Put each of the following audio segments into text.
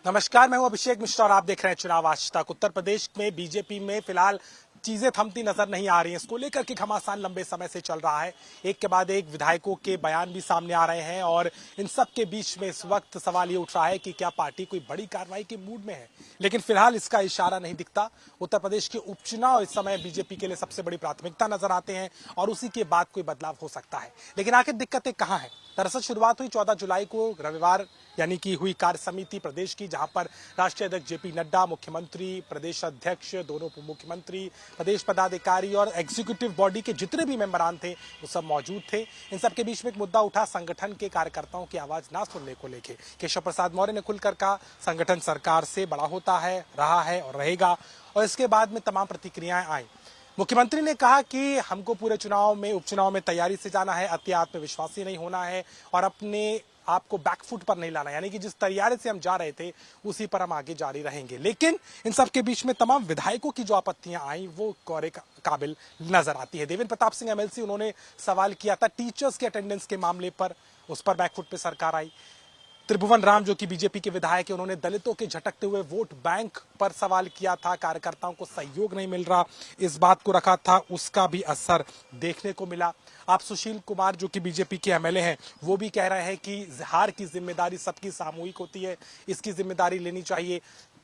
नमस्कार, मैं हूं अभिषेक मिश्रा और आप देख रहे हैं चुनाव आज तक। उत्तर प्रदेश में बीजेपी में फिलहाल चीजें थमती नजर नहीं आ रही हैं। इसको लेकर के घमासान लंबे समय से चल रहा है। एक के बाद एक विधायकों के बयान भी सामने आ रहे हैं और इन सब के बीच में इस वक्त सवाल ये उठ रहा है कि क्या पार्टी कोई बड़ी कार्रवाई के मूड में है। लेकिन फिलहाल इसका इशारा नहीं दिखता। उत्तर प्रदेश के उपचुनाव इस समय बीजेपी के लिए सबसे बड़ी प्राथमिकता नजर आते हैं और उसी के बाद कोई बदलाव हो सकता है। लेकिन आखिर दिक्कतें कहां हैं? दरअसल शुरुआत हुई 14 जुलाई को रविवार यानी कि हुई कार्य समिति प्रदेश की, जहां पर राष्ट्रीय अध्यक्ष जेपी नड्डा, मुख्यमंत्री, प्रदेश अध्यक्ष, दोनों उप मुख्यमंत्री, प्रदेश पदाधिकारी और एग्जीक्यूटिव बॉडी के जितने भी मेंबरान थे वो सब मौजूद थे। इन सब के बीच में एक मुद्दा उठा, संगठन के कार्यकर्ताओं की आवाज ना सुनने को लेकर। केशव प्रसाद मौर्य ने खुलकर कहा, संगठन सरकार से बड़ा होता है, रहा है और रहेगा। और इसके बाद में तमाम प्रतिक्रियाएं आई। मुख्यमंत्री ने कहा कि हमको पूरे चुनाव में, उपचुनाव में तैयारी से जाना है, अति आत्मविश्वासी नहीं होना है और अपने आपको बैकफुट पर नहीं लाना, यानी कि जिस तैयारी से हम जा रहे थे उसी पर हम आगे जारी रहेंगे। लेकिन इन सब के बीच में तमाम विधायकों की जो आपत्तियां आई वो गौर काबिल नजर आती है। देवेंद्र प्रताप सिंह एमएलसी, उन्होंने सवाल किया था टीचर्स के अटेंडेंस के मामले पर, उस पर बैकफुट पे सरकार आई। त्रिभुवन राम जो कि बीजेपी के विधायक है, उन्होंने दलितों के झटकते हुए वोट बैंक पर सवाल किया था, कार्यकर्ताओं को सहयोग नहीं मिल रहा, इस बात को रखा था, उसका भी असर देखने को मिला। आप सुशील कुमार जो कि बीजेपी के एमएलए हैं, वो भी कह रहे हैं कि हार की जिम्मेदारी सबकी सामूहिक होती है, इसकी जिम्मेदारी लेनी चाहिए।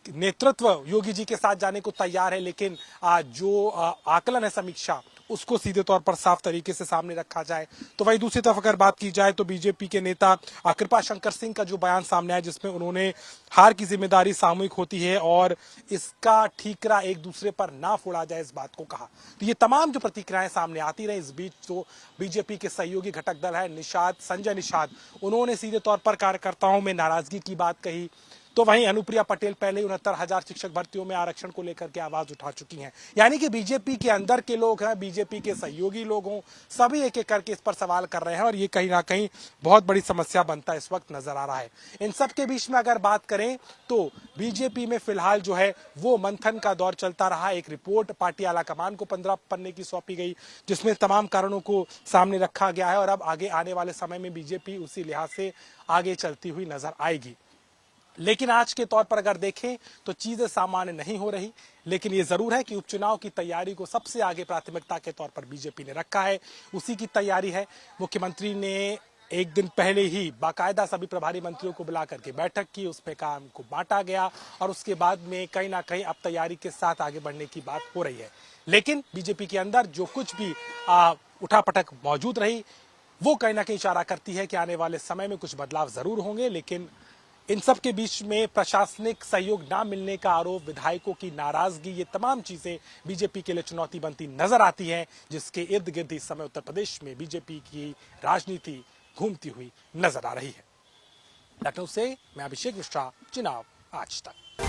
नेतृत्व योगी जी के साथ जाने को तैयार है, लेकिन जो आकलन है, समीक्षा, उसको सीधे तौर पर साफ तरीके से सामने रखा जाए। तो वहीं दूसरी तरफ अगर बात की जाए तो बीजेपी के नेता कृपा शंकर सिंह का जो बयान सामने आया, जिसमें उन्होंने हार की जिम्मेदारी सामूहिक होती है और इसका ठीकरा एक दूसरे पर ना फोड़ा जाए, इस बात को कहा। तो ये तमाम जो प्रतिक्रियाएं सामने आती रही, इस बीच जो बीजेपी के सहयोगी घटक दल है संजय निषाद, उन्होंने सीधे तौर पर कार्यकर्ताओं में नाराजगी की बात कही। तो वहीं अनुप्रिया पटेल पहले 69,000 शिक्षक भर्तियों में आरक्षण को लेकर के आवाज उठा चुकी हैं। यानी कि बीजेपी के अंदर के लोग हैं, बीजेपी के सहयोगी लोग हों, सभी एक एक करके इस पर सवाल कर रहे हैं और ये कहीं ना कहीं बहुत बड़ी समस्या बनता इस वक्त नजर आ रहा है। इन सब के बीच में अगर बात करें तो बीजेपी में फिलहाल जो है वो मंथन का दौर चलता रहा। एक रिपोर्ट पार्टी आलाकमान को 15 पन्ने की सौंपी गई, जिसमें तमाम कारणों को सामने रखा गया है और अब आगे आने वाले समय में बीजेपी उसी लिहाज से आगे चलती हुई नजर आएगी। लेकिन आज के तौर पर अगर देखें तो चीजें सामान्य नहीं हो रही। लेकिन ये जरूर है कि उपचुनाव की तैयारी को सबसे आगे प्राथमिकता के तौर पर बीजेपी ने रखा है, उसी की तैयारी है। मुख्यमंत्री ने एक दिन पहले ही बाकायदा सभी प्रभारी मंत्रियों को बुला करके बैठक की, उसमें काम को बांटा गया और उसके बाद में कहीं ना कहीं अब तैयारी के साथ आगे बढ़ने की बात हो रही है। लेकिन बीजेपी के अंदर जो कुछ भी उठापटक मौजूद रही, वो कहीं ना कहीं इशारा करती है कि आने वाले समय में कुछ बदलाव जरूर होंगे। लेकिन इन सब के बीच में प्रशासनिक सहयोग ना मिलने का आरोप, विधायकों की नाराजगी, ये तमाम चीजें बीजेपी के लिए चुनौती बनती नजर आती हैं, जिसके इर्द गिर्द इस समय उत्तर प्रदेश में बीजेपी की राजनीति घूमती हुई नजर आ रही है। लखनऊ से मैं अभिषेक मिश्रा, चुनाव आज तक।